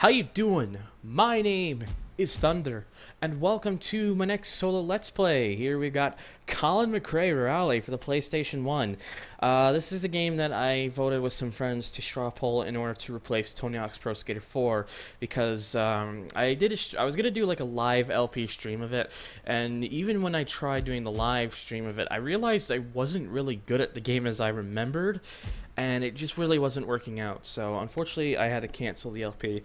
How you doing? My name is Thunder, and welcome to my next solo Let's Play. Here we got Colin McRae Rally for the PlayStation 1. This is a game that I voted with some friends to straw poll in order to replace Tony Hawk's Pro Skater 4, because I was gonna do like a live LP stream of it, and even when I tried doing the live stream of it, I realized I wasn't really good at the game as I remembered, and it just really wasn't working out. So unfortunately, I had to cancel the LP.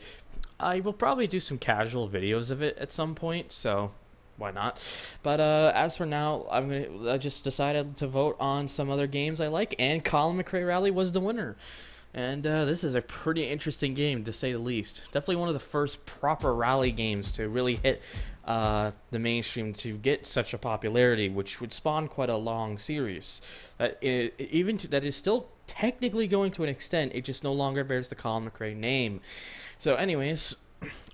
I will probably do some casual videos of it at some point, so why not? But as for now, I just decided to vote on some other games I like, and Colin McRae Rally was the winner. And this is a pretty interesting game, to say the least. Definitely one of the first proper rally games to really hit the mainstream to get such a popularity, which would spawn quite a long series. That is still technically going to an extent, it just no longer bears the Colin McRae name. So anyways,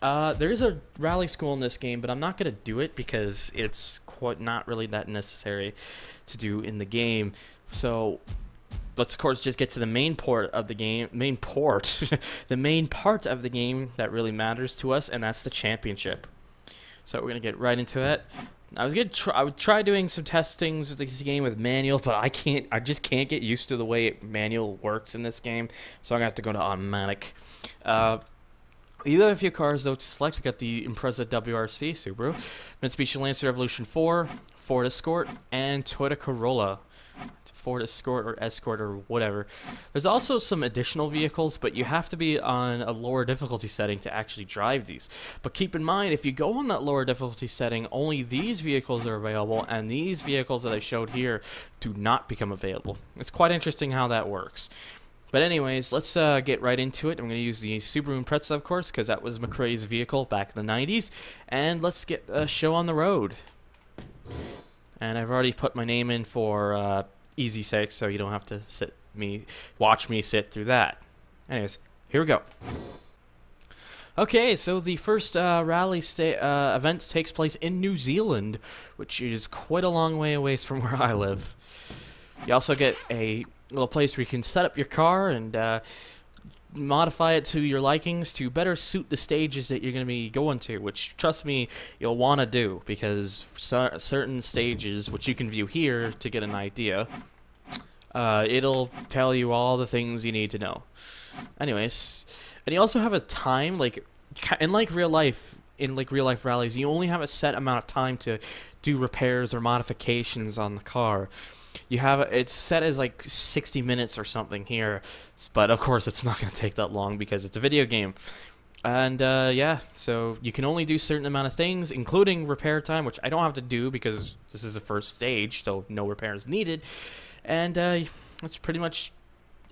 there is a rally school in this game, but I'm not going to do it because it's not really that necessary to do in the game. So let's of course just get to the main part of the game, the main part of the game that really matters to us, and that's the championship. So we're going to get right into it. I would try doing some testings with this game with manual, but I just can't get used to the way manual works in this game, so I'm going to have to go to automatic. You do have a few cars though to select. We got the Impreza WRC, Subaru, Mitsubishi Lancer Evolution 4, Ford Escort, and Toyota Corolla. Ford Escort or Escort or whatever. There's also some additional vehicles, but you have to be on a lower difficulty setting to actually drive these. But keep in mind, if you go on that lower difficulty setting, only these vehicles are available, and these vehicles that I showed here do not become available. It's quite interesting how that works. But anyways, let's get right into it. I'm going to use the Subaru Impreza, of course, because that was McRae's vehicle back in the 90s. And let's get a show on the road. And I've already put my name in for easy sake, so you don't have to watch me sit through that. Anyways, here we go. Okay, so the first rally event takes place in New Zealand, which is quite a long way away from where I live. You also get a little place where you can set up your car and modify it to your likings to better suit the stages that you're going to be going to, which, trust me, you'll want to do, because certain stages, which you can view here to get an idea, it'll tell you all the things you need to know. Anyways, and you also have a time, like in real life rallies, you only have a set amount of time to do repairs or modifications on the car. It's set as like 60 minutes or something here, but of course it's not going to take that long because it's a video game. And yeah, so you can only do a certain amount of things, including repair time, which I don't have to do because this is the first stage, so no repairs needed. And that's pretty much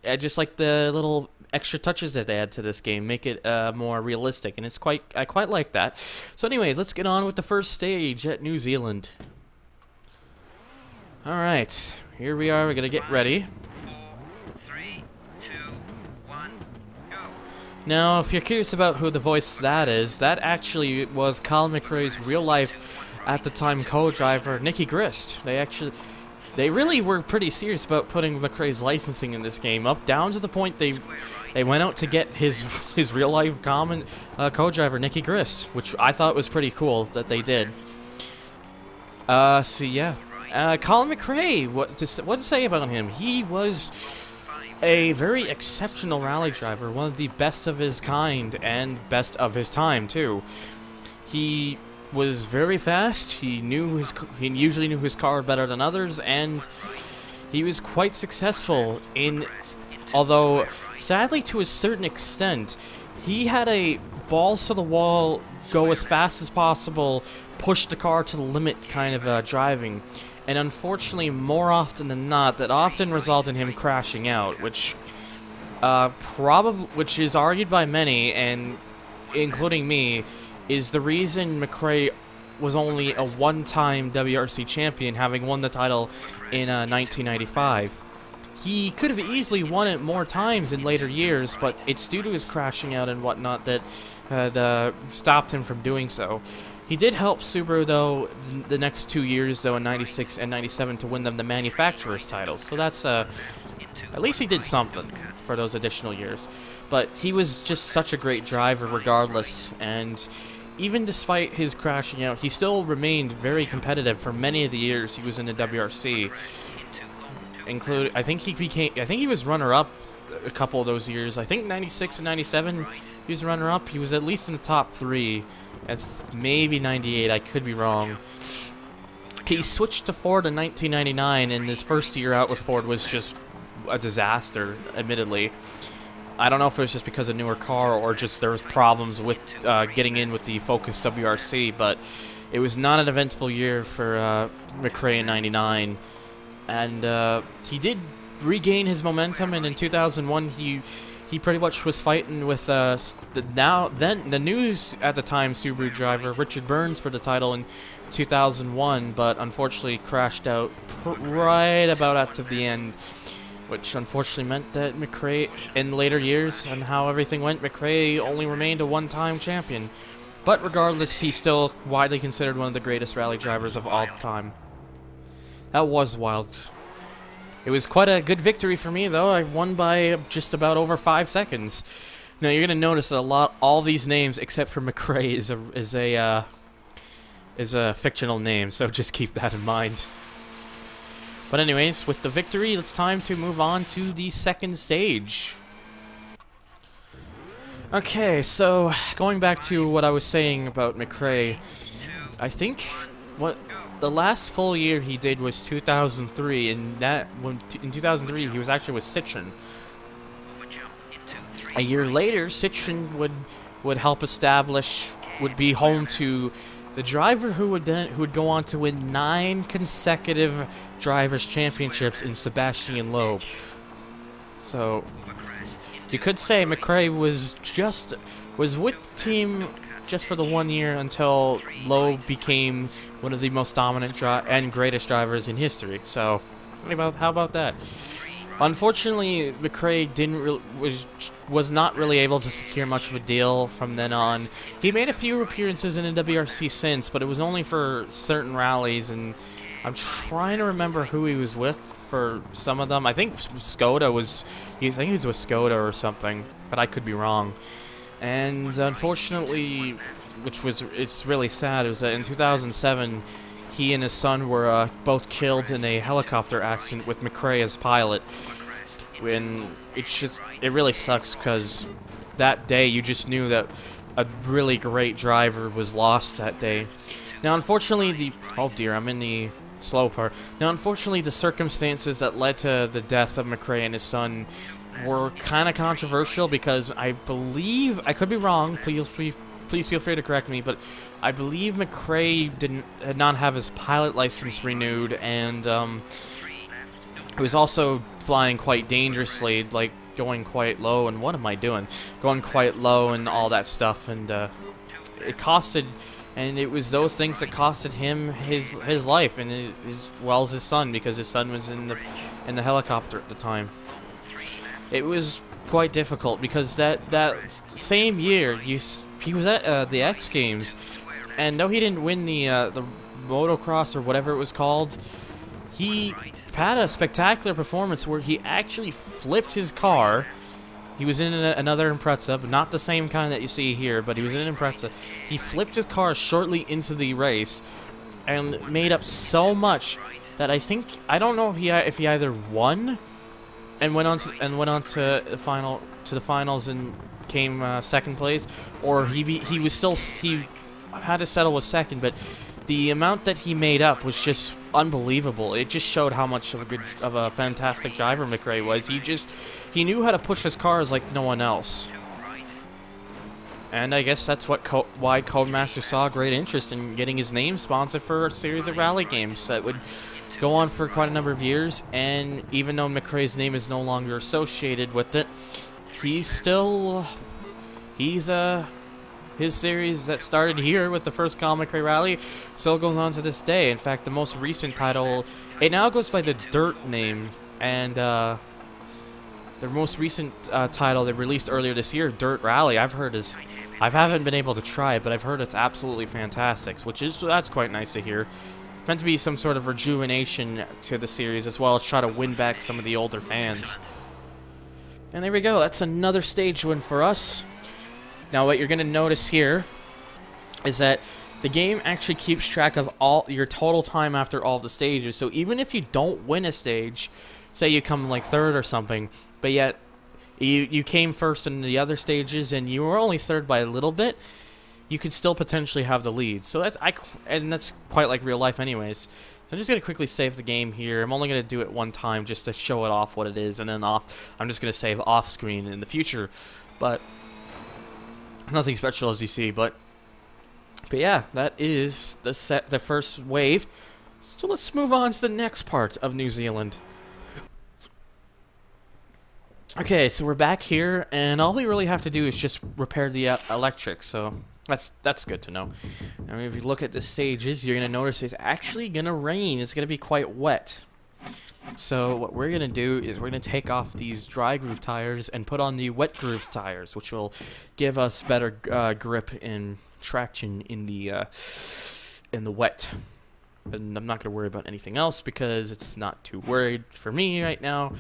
just like the little extra touches that they add to this game, make it more realistic, and I quite like that. So anyways, let's get on with the first stage at New Zealand. Alright, here we are, we're gonna get ready. 4, 3, 2, 1, go. Now, if you're curious about who the voice that is, that actually was Colin McRae's real life, at the time, co-driver, Nicky Grist. They really were pretty serious about putting McRae's licensing in this game, down to the point they went out to get his real life co-driver, Nicky Grist, which I thought was pretty cool that they did. So yeah. Colin McRae, what to say about him? He was a very exceptional rally driver, one of the best of his kind, and best of his time, too. He was very fast, he usually knew his car better than others, and he was quite successful although, sadly to a certain extent, he had a balls to the wall, go as fast as possible, push the car to the limit kind of driving. And unfortunately, more often than not, that often result in him crashing out, which is argued by many, and including me, is the reason McRae was only a one-time WRC champion, having won the title in 1995. He could have easily won it more times in later years, but it's due to his crashing out and whatnot that stopped him from doing so. He did help Subaru, though, the next 2 years, though, in 96 and 97, to win them the manufacturer's titles. So that's At least he did something for those additional years. But he was just such a great driver regardless, and even despite his crashing out, he still remained very competitive for many of the years he was in the WRC. I think he was runner-up a couple of those years. I think 96 and 97 he was runner-up. He was at least in the top 3, and maybe 98, I could be wrong. He switched to Ford in 1999, and his first year out with Ford was just a disaster, admittedly. I don't know if it was just because of newer car or just there was problems with getting in with the Focus WRC, but it was not an eventful year for McRae in 99. And he did regain his momentum, and in 2001 he pretty much was fighting with the news at the time Subaru driver Richard Burns for the title in 2001, but unfortunately crashed out right about at the end, which unfortunately meant that McRae, in later years and how everything went, McRae only remained a one-time champion. But regardless, he's still widely considered one of the greatest rally drivers of all time. That was wild. It was quite a good victory for me, though. I won by just about over 5 seconds. Now you're gonna notice that all these names except for McRae is a fictional name, so just keep that in mind. But anyways, with the victory, it's time to move on to the second stage. Okay, so going back to what I was saying about McRae, I think what the last full year he did was 2003, and in 2003 he was actually with Citroen. A year later, Citroen would help establish, would be home to the driver who would go on to win 9 consecutive drivers' championships in Sebastian Loeb. So you could say McRae was with the team just for the 1 year until Loeb became one of the most dominant and greatest drivers in history. So how about that? Unfortunately, McRae was not really able to secure much of a deal from then on. He made a few appearances in the WRC since, but it was only for certain rallies, and I'm trying to remember who he was with for some of them. I think Skoda was. I think he was with Skoda or something, but I could be wrong. And unfortunately, it's really sad, it was that in 2007, he and his son were both killed in a helicopter accident with McRae as pilot. When it really sucks, because that day you just knew that a really great driver was lost that day. Now, unfortunately, oh dear, I'm in the slow part. Now, unfortunately, the circumstances that led to the death of McRae and his son were kind of controversial, because I believe, I could be wrong, please feel free to correct me, but I believe McRae did not have his pilot license renewed, and he was also flying quite dangerously, like going quite low, and what am I doing? Going quite low and all that stuff, and it costed, and it was those things that costed him his life, and as well as his son, because his son was in the helicopter at the time. It was quite difficult, because that same year he was at the X Games, and though he didn't win the motocross or whatever it was called, he had a spectacular performance where he actually flipped his car. He was in another Impreza, but not the same kind that you see here, but he was in an Impreza. He flipped his car shortly into the race and made up so much that I don't know if he either won and went on to the finals and came second place, or he had to settle with second, but the amount that he made up was just unbelievable. It just showed how much of a fantastic driver McRae was. He knew how to push his cars like no one else. And I guess that's why Codemaster saw great interest in getting his name sponsored for a series of rally games that would go on for quite a number of years. And even though McRae's name is no longer associated with it, his series that started here with the first Colin McRae rally still goes on to this day. In fact, the most recent title, it now goes by the Dirt name, and the most recent title they released earlier this year, Dirt Rally, I haven't been able to try it, but I've heard it's absolutely fantastic, that's quite nice to hear. Meant to be some sort of rejuvenation to the series, as well as try to win back some of the older fans. And there we go. That's another stage win for us. Now what you're going to notice here is that the game actually keeps track of all your total time after all the stages. So even if you don't win a stage, say you come like third or something, but yet you came first in the other stages and you were only third by a little bit, you could still potentially have the lead. So that's quite like real life anyways. So I'm just going to quickly save the game here. I'm only going to do it one time just to show it off what it is, and then I'm just going to save off screen in the future. But nothing special as you see, but yeah, that is the first wave. So let's move on to the next part of New Zealand. Okay, so we're back here, and all we really have to do is just repair the electric, so that's good to know. Now, if you look at the stages, you're going to notice it's actually going to rain. It's going to be quite wet. So what we're going to do is we're going to take off these dry groove tires and put on the wet grooves tires, which will give us better grip and traction in the wet. And I'm not going to worry about anything else because it's not too worried for me right now.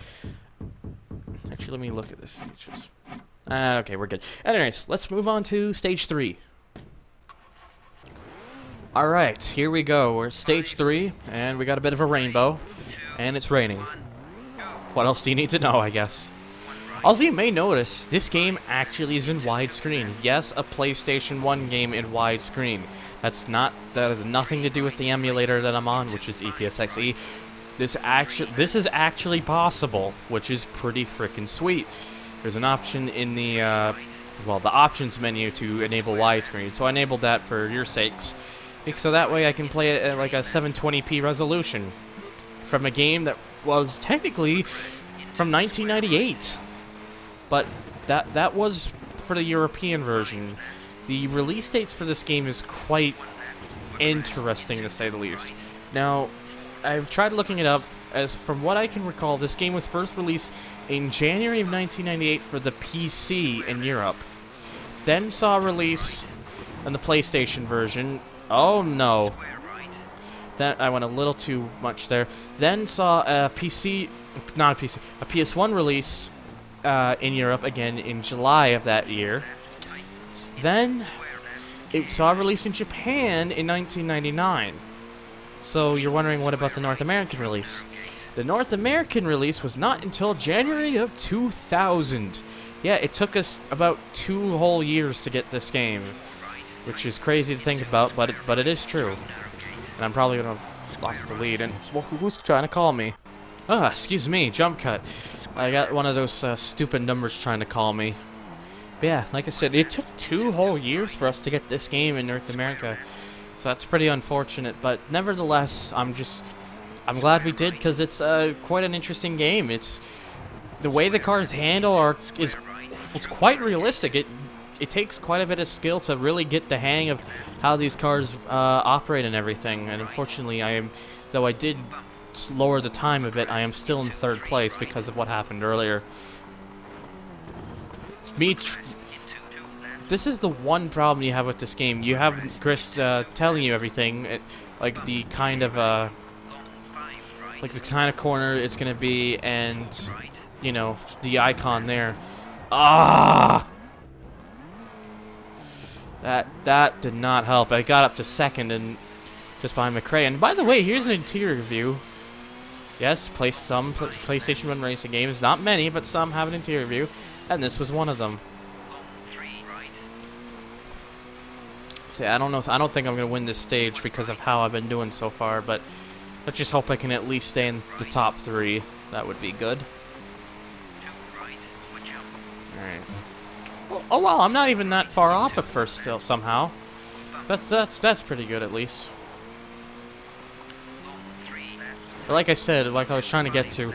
Actually, let me look at this stages. Okay, we're good. Anyways, let's move on to stage 3. Alright, here we go. We're at stage 3, and we got a bit of a rainbow, and it's raining. What else do you need to know, I guess? Also, you may notice, this game actually is in widescreen. Yes, a PlayStation 1 game in widescreen. That has nothing to do with the emulator that I'm on, which is EPSXE. This is actually possible, which is pretty freaking sweet. There's an option in the, the options menu to enable widescreen, so I enabled that for your sakes. So that way I can play it at like a 720p resolution from a game that was technically from 1998. But that was for the European version. The release dates for this game is quite interesting, to say the least. Now, I've tried looking it up. As from what I can recall, this game was first released in January of 1998 for the PC in Europe. Then saw a release on the PlayStation version. Oh no. That I went a little too much there. Then saw a PS1 release in Europe again in July of that year. Then it saw a release in Japan in 1999. So you're wondering, what about the North American release? The North American release was not until January of 2000. Yeah, it took us about 2 whole years to get this game, which is crazy to think about, but it is true. And I'm probably gonna have lost the lead. And well, who's trying to call me? Ah, excuse me, jump cut. I got one of those stupid numbers trying to call me. But yeah, like I said, it took 2 whole years for us to get this game in North America. So that's pretty unfortunate, but nevertheless, I'm glad we did, because it's quite an interesting game. It's the way the cars handle it's quite realistic. It takes quite a bit of skill to really get the hang of how these cars operate and everything. And unfortunately, though I did lower the time a bit, I am still in 3rd place because of what happened earlier. This is the one problem you have with this game. You have Chris telling you everything, like the kind of corner it's gonna be, and you know, the icon there. Ah, that did not help. I got up to 2nd and just behind McRae. And by the way, here's an interior view. Yes, some PlayStation 1 racing games, not many, but some have an interior view, and this was one of them. See, I don't think I'm gonna win this stage because of how I've been doing so far, but let's just hope I can at least stay in the top 3. That would be good. Alright. Oh wow, I'm not even that far off at first still somehow. That's pretty good at least. But like I said, like I was trying to get to,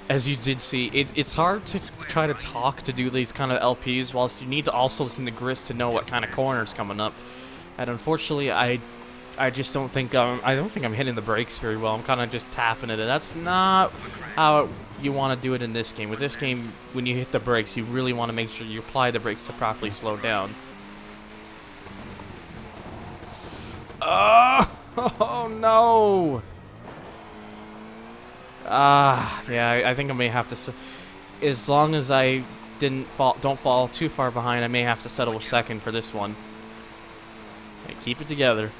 as you did see, it's hard to try to talk to do these kind of LPs whilst you need to also listen to Gris to know what kind of corner's coming up. And unfortunately, I just don't think I'm hitting the brakes very well. I'm kind of just tapping it, and that's not how you want to do it in this game. With this game, when you hit the brakes, you really want to make sure you apply the brakes to properly slow down. Oh no! Yeah, I think I may have to. As long as I don't fall too far behind, I may have to settle with second for this one. Okay, keep it together.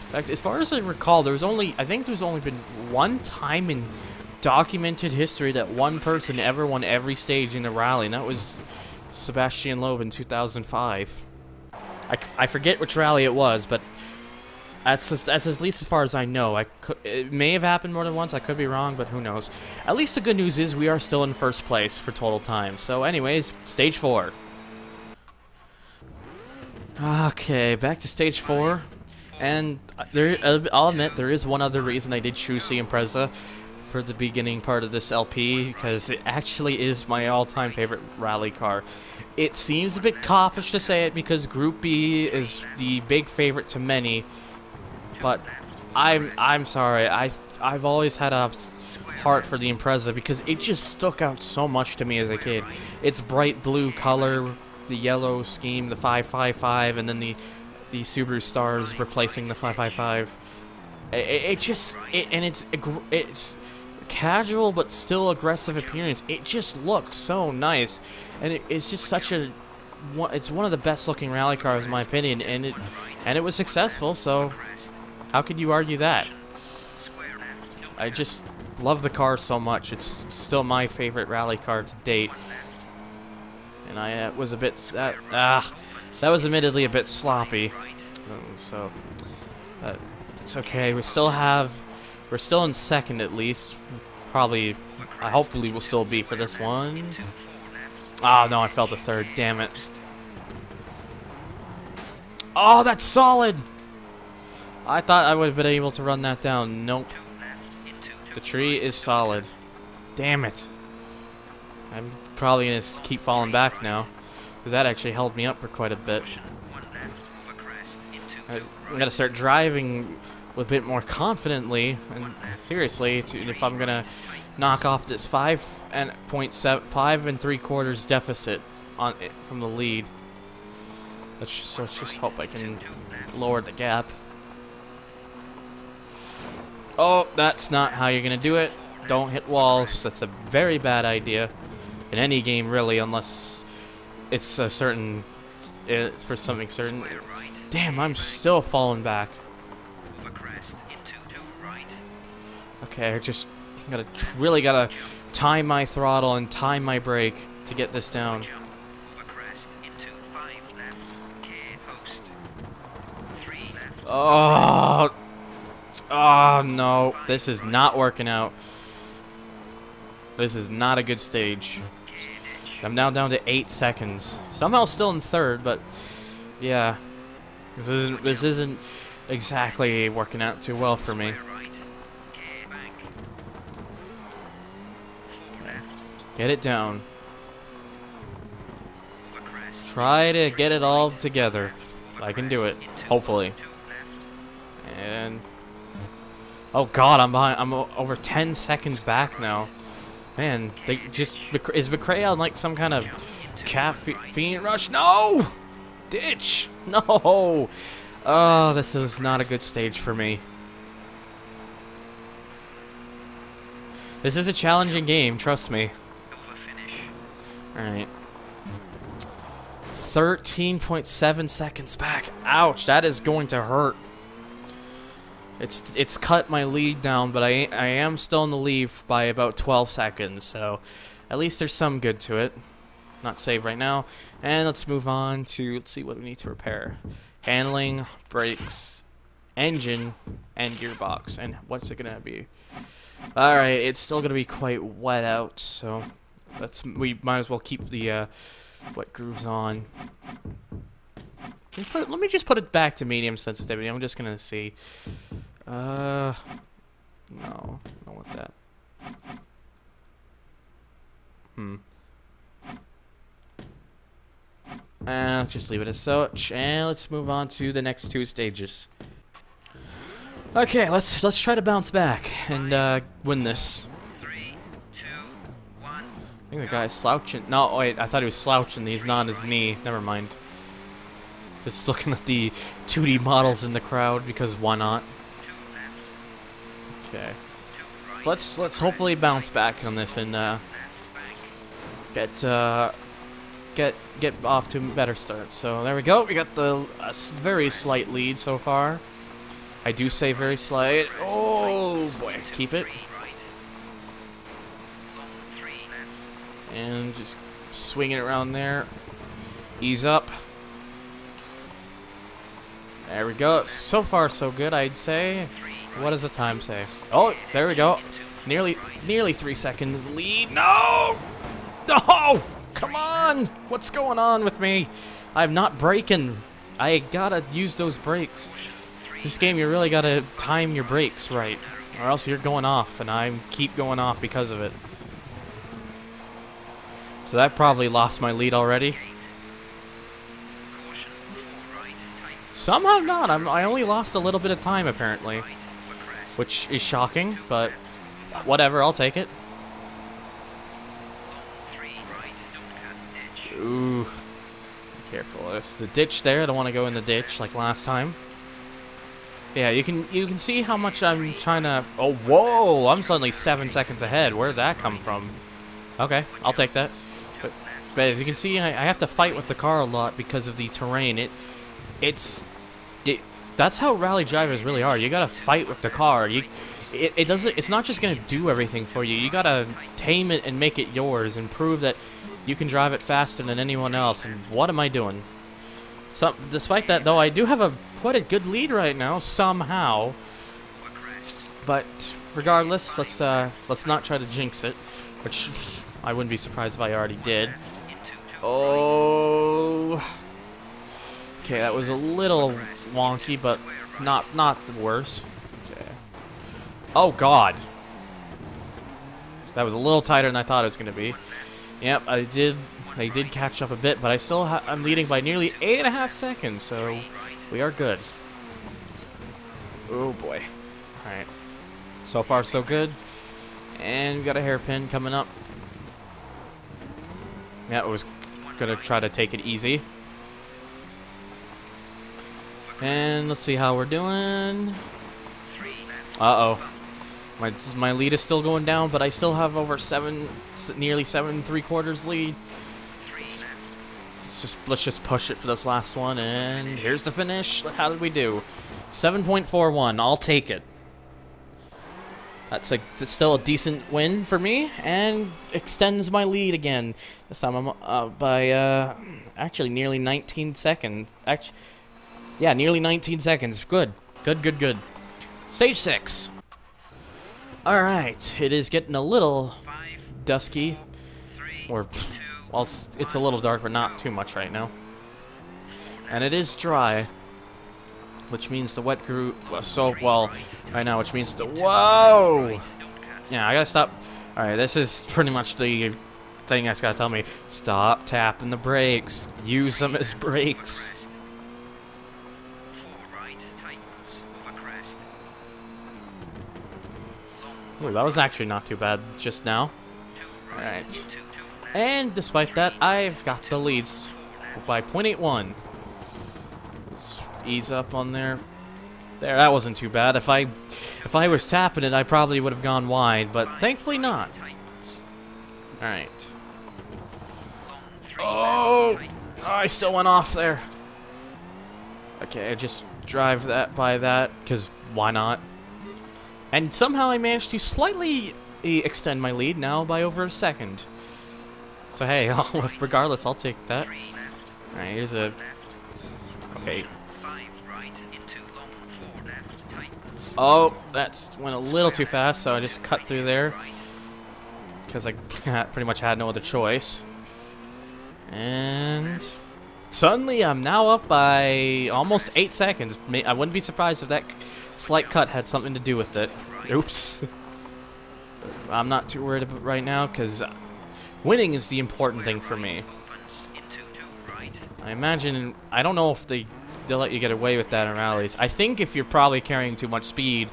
In fact, as far as I recall, I think there's only been one time in documented history that one person ever won every stage in the rally, and that was Sebastian Loeb in 2005. I forget which rally it was, but that's at least as far as I know. It may have happened more than once, I could be wrong, but who knows. At least the good news is we are still in first place for total time. So anyways, stage 4. Okay, back to stage 4. And I'll admit, there is one other reason I did choose the Impreza for the beginning part of this LP, because it actually is my all-time favorite rally car. It seems a bit coppish to say it because Group B is the big favorite to many, but I'm sorry. I've always had a heart for the Impreza because it just stuck out so much to me as a kid. Its bright blue color, the yellow scheme, the 555, and then the Subaru stars replacing the 555. It's casual but still aggressive appearance. It just looks so nice, and it's just it's one of the best looking rally cars in my opinion, and it was successful. So how could you argue that? I just love the car so much. It's still my favorite rally car to date, and I was a bit that was admittedly a bit sloppy, so it's okay. We're still in second at least. Hopefully we'll still be for this one. Oh no, I fell to third. Damn it. Oh, that's solid. I thought I would have been able to run that down. Nope. The tree is solid. Damn it. I'm probably gonna keep falling back now, because that actually held me up for quite a bit. I gotta start driving a bit more confidently, and seriously, if I'm gonna knock off this 5 3/4 deficit from the lead. Let's just hope I can lower the gap. Oh, that's not how you're gonna do it. Don't hit walls. That's a very bad idea in any game, really, unless it's for something certain. Damn, I'm still falling back. Okay, I just really gotta time my throttle and time my brake to get this down. Oh no, this is not working out. This is not a good stage. I'm now down to 8 seconds. Somehow still in third, but yeah, this isn't exactly working out too well for me. Okay. Get it down. Try to get it all together. I can do it, hopefully. And oh god, I'm behind. I'm over 10 seconds back now. Man, is McRae on like some kind of caffeine rush? No! Ditch! No! Oh, this is not a good stage for me. This is a challenging game, trust me. Alright. 13.7 seconds back. Ouch, that is going to hurt. It's cut my lead down, but I am still in the lead by about 12 seconds, so at least there's some good to it. Not save right now. And let's move on to, let's see what we need to repair. Handling, brakes, engine, and gearbox. And what's it gonna be? Alright, it's still gonna be quite wet out, so we might as well keep the wet grooves on. Let me just put it back to medium sensitivity. I'm just gonna see. No, I don't want that. Just leave it as such, and let's move on to the next 2 stages. Okay, let's try to bounce back and win this. 3, 2, 1. I think the guy's slouching. No, wait, I thought he was slouching. He's not on his knee. Never mind. Just looking at the 2D models in the crowd because why not? Okay. So let's hopefully bounce back on this and get off to a better start. So there we go. We got the very slight lead so far. I do say very slight. Oh boy, keep it. And just swing it around there. Ease up. There we go. So far, so good, I'd say. What does the time say? Oh, there we go. Nearly 3 seconds lead. No! No! Come on! What's going on with me? I'm not braking. I gotta use those brakes. This game, you really gotta time your brakes right, or else you're going off, and I keep going off because of it. So that probably lost my lead already. Somehow not. I only lost a little bit of time, apparently. Which is shocking, but whatever, I'll take it. Ooh. Be careful. There's the ditch there. I don't want to go in the ditch like last time. Yeah, you can see how much I'm trying to... Oh, whoa! I'm suddenly 7 seconds ahead. Where'd that come from? Okay, I'll take that. But as you can see, I have to fight with the car a lot because of the terrain. That's how rally drivers really are. You gotta fight with the car. It's not just gonna do everything for you. You gotta tame it and make it yours and prove that you can drive it faster than anyone else. And what am I doing? Despite that, though, I do have quite a good lead right now somehow. But regardless, let's not try to jinx it, which I wouldn't be surprised if I already did. Oh. Okay, that was a little wonky, but not the worst. Okay. Oh God. That was a little tighter than I thought it was gonna be. Yep, they did catch up a bit, but I'm leading by nearly 8.5 seconds, so we are good. Oh boy. Alright. So far so good. And we got a hairpin coming up. Yeah, I was gonna try to take it easy. And let's see how we're doing. Uh-oh. My lead is still going down, but I still have over nearly 7 3/4 lead. Let's just push it for this last one, and here's the finish. How did we do? 7.41. I'll take it. It's still a decent win for me, and extends my lead again. This time I'm by actually nearly 19 seconds. Yeah, nearly 19 seconds. Good. Good. Stage 6. Alright, it is getting a little dusky. Or, well, it's a little dark, but not too much right now. And it is dry. Which means the wet grew well right now, which means whoa! Yeah, I gotta stop. Alright, this is pretty much the thing that's gotta tell me. Stop tapping the brakes. Use them as brakes. Ooh, that was actually not too bad just now. Alright. And despite that, I've got the leads by 0.81. Let's ease up on there. There, that wasn't too bad. If I was tapping it, I probably would have gone wide, but thankfully not. Alright. Oh! I still went off there. Okay, I just drive that by that, because why not? And somehow I managed to slightly extend my lead now by over a second. So hey, regardless, I'll take that. Alright, here's a... Okay. Oh, that went a little too fast, so I just cut through there. Because I pretty much had no other choice. And... suddenly, I'm now up by almost 8 seconds. I wouldn't be surprised if that slight cut had something to do with it. Oops. I'm not too worried about it right now, because winning is the important thing for me. I imagine... I don't know if they'll let you get away with that in rallies. I think if you're probably carrying too much speed,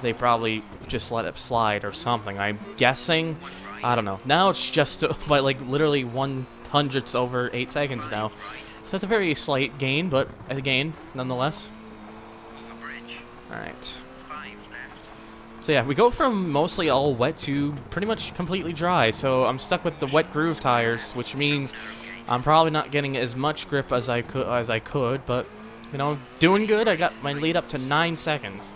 they probably just let it slide or something. I'm guessing. I don't know. Now it's just by like literally 1/100ths over 8 seconds now. So it's a very slight gain, but a gain nonetheless. Alright. So yeah, we go from mostly all wet to pretty much completely dry, so I'm stuck with the wet groove tires, which means I'm probably not getting as much grip as I could, but, you know, doing good. I got my lead up to 9 seconds.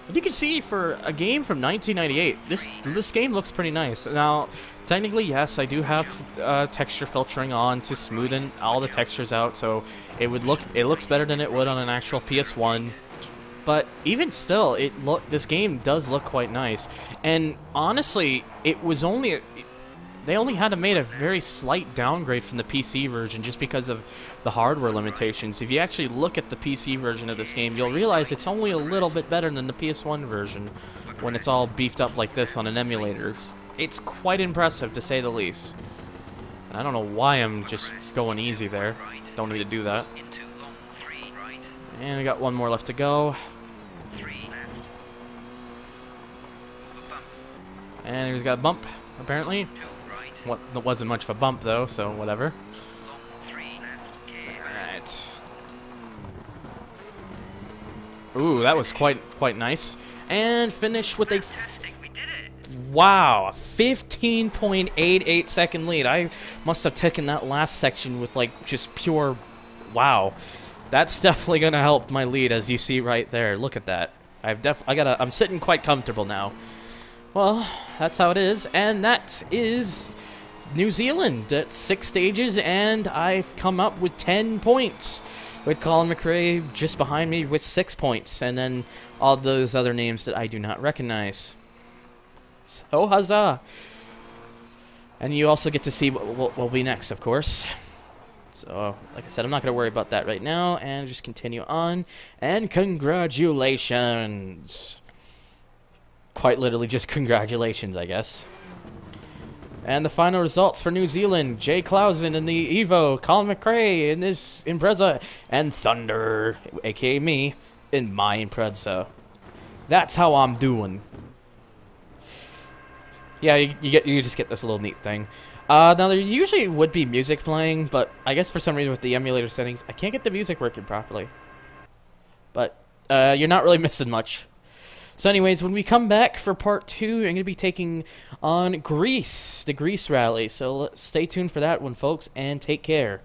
But you can see, for a game from 1998, this game looks pretty nice. Now, technically, yes, I do have texture filtering on to smoothen all the textures out, so it looks better than it would on an actual PS1. But even still, this game does look quite nice. And honestly, they only had to make a very slight downgrade from the PC version just because of the hardware limitations. If you actually look at the PC version of this game, you'll realize it's only a little bit better than the PS1 version when it's all beefed up like this on an emulator. It's quite impressive, to say the least. And I don't know why I'm just going easy there. Don't need to do that. And we got one more left to go. And he's got a bump, apparently. That wasn't much of a bump, though, so whatever. Alright. Ooh, that was quite nice. And finish with a... Wow, 15.88 second lead. I must have taken that last section with, like, just pure... Wow. That's definitely gonna help my lead, as you see right there. Look at that. I'm sitting quite comfortable now. Well, that's how it is, and that is New Zealand at 6 stages, and I've come up with 10 points, with Colin McRae just behind me with 6 points, and then all those other names that I do not recognize. So, huzzah! And you also get to see what will be next, of course. So, like I said, I'm not going to worry about that right now, and just continue on, and congratulations! Quite literally just congratulations, I guess. And the final results for New Zealand: Jay Clausen in the Evo, Colin McRae in his Impreza, and Thunder, aka me, in my Impreza. That's how I'm doing. Yeah, you just get this little neat thing. Now, there usually would be music playing, but I guess for some reason with the emulator settings, I can't get the music working properly. But you're not really missing much. So anyways, when we come back for part 2, I'm going to be taking on Greece, the Greece rally. So stay tuned for that one, folks, and take care.